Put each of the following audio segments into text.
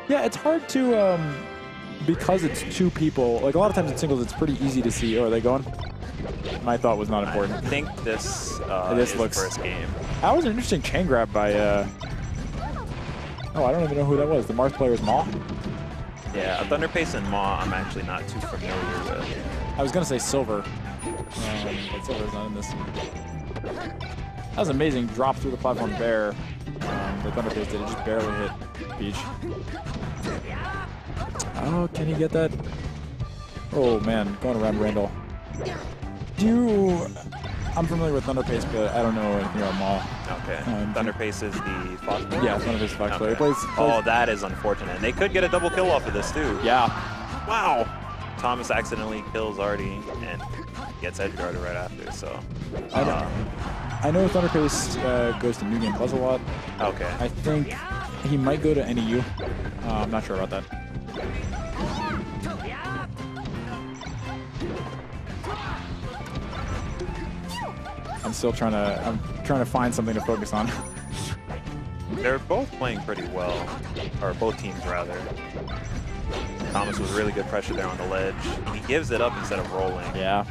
Yeah, it's hard to, because it's two people, like a lot of times in singles, it's pretty easy to see. Oh, are they going? My thought was not important. I think this, this is looks first game. That was an interesting chain grab by, oh, I don't even know who that was. The Marth player is Maw? Yeah, ThunderPaste and Maw I'm actually not too familiar with. I was going to say Silver, but Silver's not in this. That was amazing. Drop through the platform there. The ThunderPaste did. It just barely hit Peach. Oh, can he get that? Oh, man. Going around Randall. I'm familiar with ThunderPaste, but I don't know anything about Maw. Okay. ThunderPaste is the Fox player? Yeah, ThunderPaste is the Fox player. Okay. Oh, that is unfortunate. They could get a double kill off of this, too. Yeah. Wow. Thomas accidentally kills Arty and gets edge guarded right after, so. I know ThunderPaste goes to New Game Plus a lot. Okay. I think he might go to NEU. I'm not sure about that. I'm trying to find something to focus on. They're both playing pretty well, or both teams rather. Thomas with really good pressure there on the ledge. He gives it up instead of rolling. Yeah.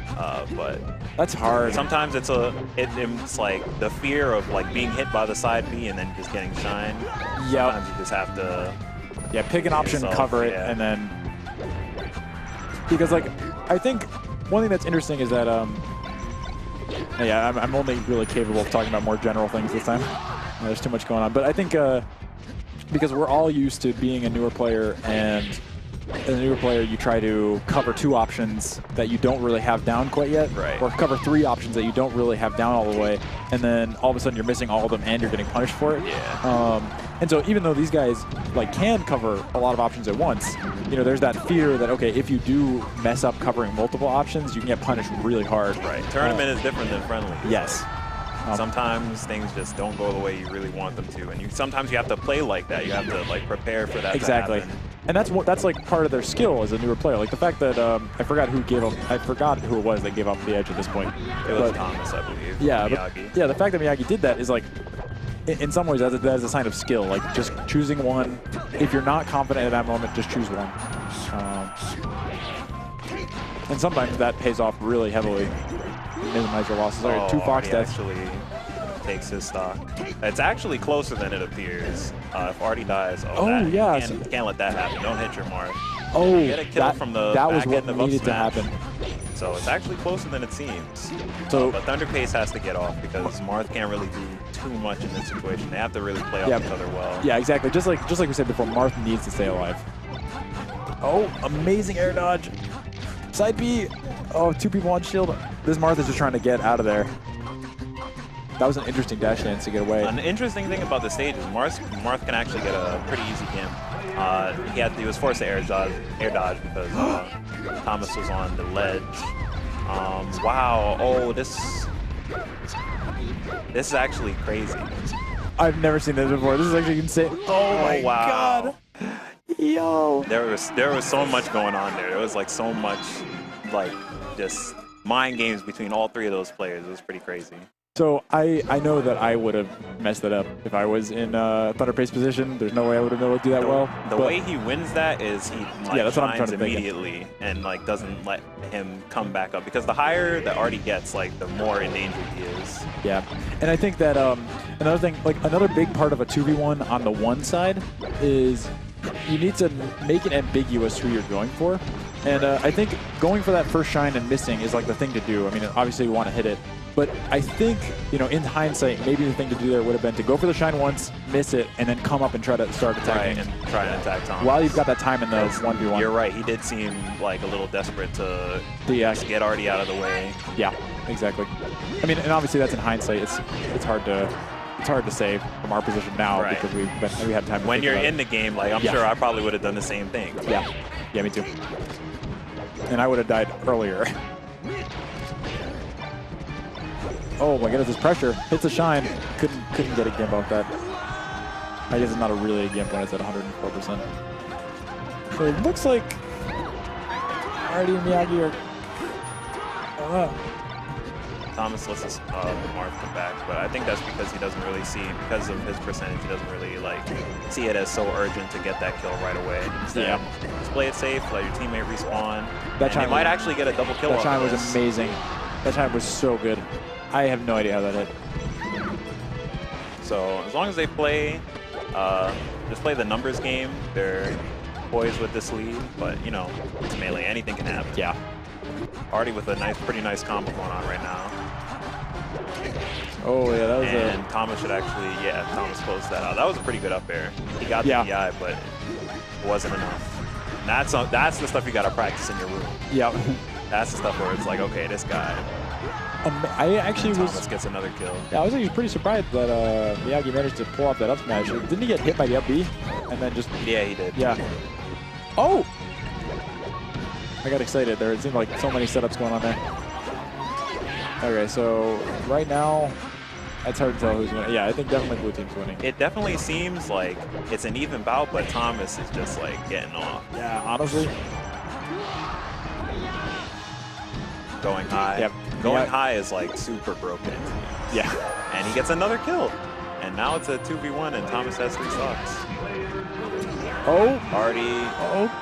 But that's hard. Sometimes it's like the fear of like being hit by the side B and then just getting shine. Yeah. Sometimes you just have to. Yeah, pick an option, cover it, and then because like I think one thing that's interesting is that yeah, I'm only really capable of talking about more general things this time. There's too much going on, but I think because we're all used to being a newer player, and as a newer player, you try to cover two options that you don't really have down quite yet, right? Or cover three options that you don't really have down all the way, and then all of a sudden you're missing all of them and you're getting punished for it. Yeah. And so even though these guys like can cover a lot of options at once, you know, there's that fear that okay, if you do mess up covering multiple options, you can get punished really hard. Right. Tournament is different than friendly. Yes. Sometimes things just don't go the way you really want them to, and sometimes you have to play like that. You have to like prepare for that. Exactly. To happen. And that's like part of their skill as a newer player. Like the fact that I forgot who it was that gave up the edge at this point. It was Thomas, I believe. Yeah, Miyagi. Yeah. The fact that Miyagi did that is like, in some ways, that is a sign of skill. Like just choosing one. If you're not confident at that moment, just choose one. And sometimes that pays off really heavily. Minimize your losses. There are two Fox deaths. Actually takes his stock. It's actually closer than it appears. If Arty dies, yeah, can't let that happen. Don't hit your Marth. Oh, get a kill from the that was back what end of needed to happen. So it's actually closer than it seems. So, but ThunderPaste has to get off because Marth can't really do too much in this situation. They have to really play off each other well. Yeah, exactly. Just like we said before, Marth needs to stay alive. Oh, amazing air dodge. Side B. Oh, two people on shield. This Marth is just trying to get out of there. That was an interesting dash dance to get away. An interesting thing about the stage is Marth can actually get a pretty easy game. He was forced to air dodge because Thomas was on the ledge. Wow. Oh, this is actually crazy. I've never seen this before. This is actually insane. Oh my wow. God. Yo. There was so much going on there. There was like so much like just mind games between all three of those players. It was pretty crazy. So I know that I would have messed it up if I was in ThunderPaste position. There's no way I would have been able to do that well. The way he wins that is he that's what I'm trying to immediately and like doesn't let him come back up, because the higher that Arty gets, like the more endangered he is. Yeah, and I think that another thing, like another big part of a 2v1 on the one side is you need to make it ambiguous who you're going for. And I think going for that first shine and missing is like the thing to do. I mean, obviously you want to hit it. But I think, you know, in hindsight, maybe the thing to do there would have been to go for the shine once, miss it, and then come up and try to start attacking. Right, and try and attack Thomas. While you've got that time in the 1v1. You're right. He did seem like a little desperate to get Arty out of the way. Yeah, exactly. I mean, and obviously that's in hindsight. It's hard to say from our position now, right, because we had time. When you're in the game, like I'm sure I probably would have done the same thing. Yeah, me too. And I would have died earlier. Oh my goodness, this pressure hits a shine. Couldn't get a gimp off that. I guess it's not really a gimp when it's at 104%. So it looks like Arty and Miyagi are. Thomas lets us Marth come back, but I think that's because he doesn't really see, because of his percentage, he doesn't really like see it as so urgent to get that kill right away. Instead, just play it safe, let your teammate respawn, and they might actually get a double kill. That time was amazing. That time was so good. I have no idea how that hit. So as long as they play, just play the numbers game, they're poised with this lead, but you know, it's melee, anything can happen. Yeah. Arty with a pretty nice combo going on right now. Oh yeah, that was and Thomas should actually, Thomas closed that out. That was a pretty good up air. He got the DI, but it wasn't enough. And that's the stuff you got to practice in your room. Yeah. That's the stuff where it's like, okay, this guy. I actually Thomas gets another kill. Yeah, I was actually pretty surprised that Miyagi managed to pull off that up smash. Didn't he get hit by the up B? And then just... Yeah, he did. Yeah. Oh! I got excited there. It seemed like so many setups going on there. Okay, so right now, it's hard to tell who's winning. Yeah, I think definitely blue team's winning. It definitely seems like it's an even bout, but Thomas is just like getting off. Yeah, honestly. Going high. Yep. Going high is like super broken. Yeah. And he gets another kill. And now it's a 2v1 and Thomas has 3 stocks. Oh. Arty.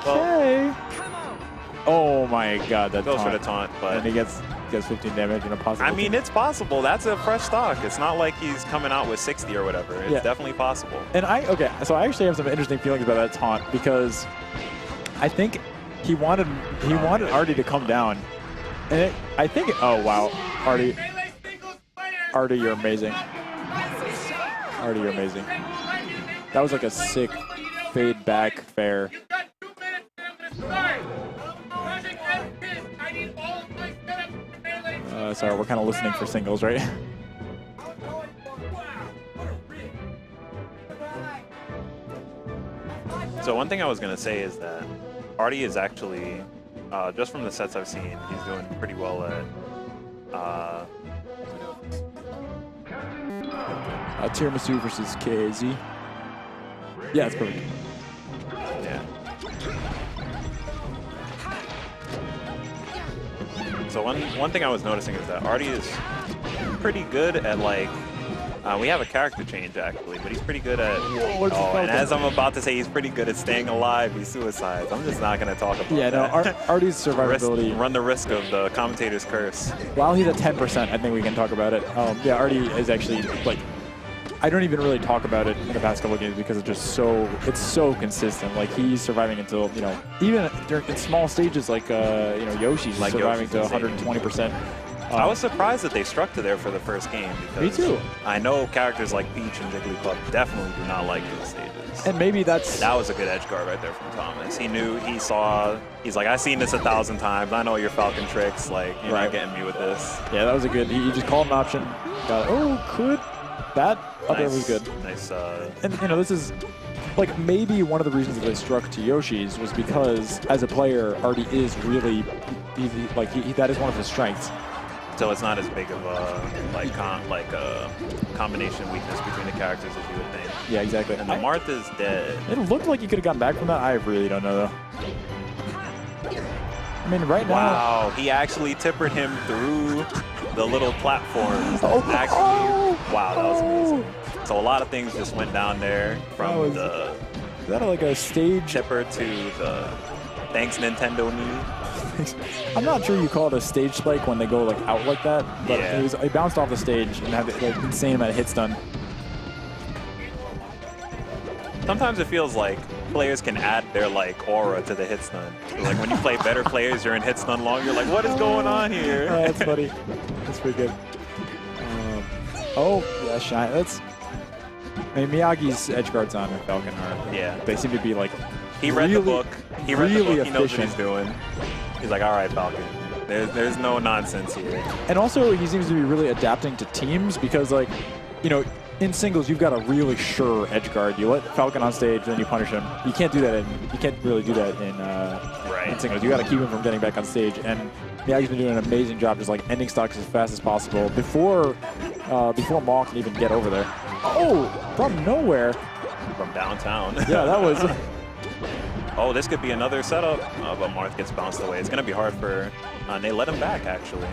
Okay. Well, oh my god, that goes taunt. for the taunt, but and he gets 15 damage and a possible. I mean, it's possible. That's a fresh stock. It's not like he's coming out with 60 or whatever. It's definitely possible. And so I actually have some interesting feelings about that taunt because I think he wanted Arty to come down. And I think oh wow, Arty, you're amazing. Arty, you're amazing. That was like a sick fade back fair. Sorry, we're kind of listening for singles, right? So one thing I was going to say is that Arty is actually, just from the sets I've seen, he's doing pretty well at Tiramasu versus KZ. Yeah, it's perfect. Yeah. So one thing I was noticing is that Arty is pretty good at like, we have a character change actually, but he's pretty good at, and as I'm about to say, he's pretty good at staying alive, he suicides. I'm just not going to talk about that. Yeah, no, Arty's survivability. Run the risk of the commentator's curse. While he's at 10%, I think we can talk about it. Yeah, Arty is actually, like, I don't even really talk about it in the past couple of games because it's just it's so consistent. Like he's surviving until, you know, even in small stages like, you know, Yoshi's like surviving to 120%. I was surprised that they struck to there for the first game because me too. I know characters like Peach and Jigglypuff definitely do not like those stages. And maybe that was a good edge guard right there from Thomas. He knew, he's like, I've seen this 1,000 times. I know your Falcon tricks. Like, you're not getting me with this. Yeah, that was a good, he just called an option. Got it. That up there was good. Nice. And, you know, this is, like, maybe one of the reasons that they struck to Yoshi's was because, as a player, Arty is really, that is one of his strengths. So it's not as big of a, combination weakness between the characters as you would think. Yeah, exactly. And the Marth is dead. It looked like he could have gotten back from that. I really don't know, though. I mean, right now... Wow, he actually tippered him through the little platforms. Wow, that was amazing. So a lot of things just went down there from is that like a stage tipper to the thanks Nintendo knee? I'm not sure you call it a stage spike when they go like out like that, but it bounced off the stage and had like insane amount of hits done. Sometimes it feels like players can add their like aura to the hit stun. Like when you play better players, you're in hit stun long. You're like, what is going on here? Oh, that's funny. That's pretty good. Yeah, shine. I mean, Miyagi's edge guards on Falcon are. They seem to be like. He read the book. He knows what efficient. he's doing. He's like, all right, Falcon. There's no nonsense here. And also, he seems to be really adapting to teams because, like, you know, in singles, you've got a really sure edge guard. You let Falcon on stage, then you punish him. You can't do that. You can't really do that in singles. You got to keep him from getting back on stage. And Miyagi's been doing an amazing job, just like ending stocks as fast as possible before Maul can even get over there. Oh, from nowhere. From downtown. Yeah, that was. Oh, this could be another setup, but Marth gets bounced away. It's going to be hard for... they let him back, actually.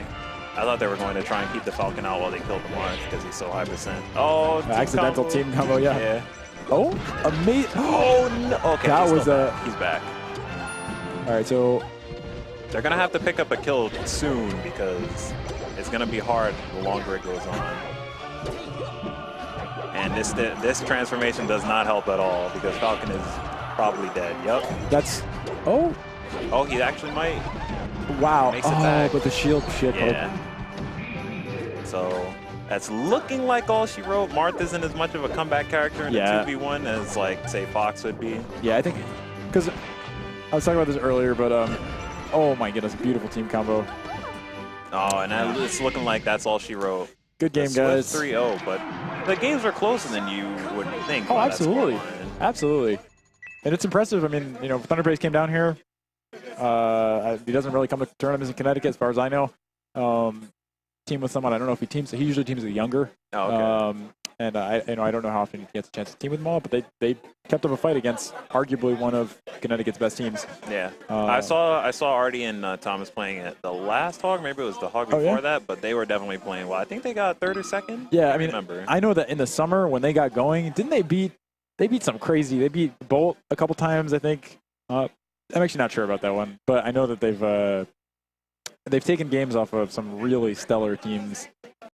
I thought they were going to try and keep the Falcon out while they killed the Marth because he's so high percent. Oh, accidental team combo, yeah. Oh, amazing. Oh, no. Okay, that was he's back. All right, so they're going to have to pick up a kill soon because it's going to be hard the longer it goes on. And this transformation does not help at all because Falcon is probably dead. Yep. That's... Oh. Oh, he actually might. Wow. Makes it back. But the shield shit. Yeah. So that's looking like all she wrote. Marth isn't as much of a comeback character in a 2v1 as, like, say, Fox would be. Yeah, I think... Because I was talking about this earlier, but... oh, my goodness. Beautiful team combo. Oh, and it's looking like that's all she wrote. Good game, guys. 3-0, but the games are closer than you would think. Oh, absolutely. Absolutely. And it's impressive. I mean, you know, ThunderPaste came down here. He doesn't really come to tournaments in Connecticut, as far as I know. Team with someone, I don't know if he teams. He usually teams with younger. Oh, okay. And I don't know how often he gets a chance to team with them all, but they kept up a fight against arguably one of Connecticut's best teams. Yeah, I saw Arty and Thomas playing at the last Hog. Maybe it was the Hog before that, but they were definitely playing well. I think they got third or second. Yeah, I mean, I know that in the summer when they got going, didn't they beat some crazy? They beat Bolt a couple times, I think. I'm actually not sure about that one, but I know that they've taken games off of some really stellar teams.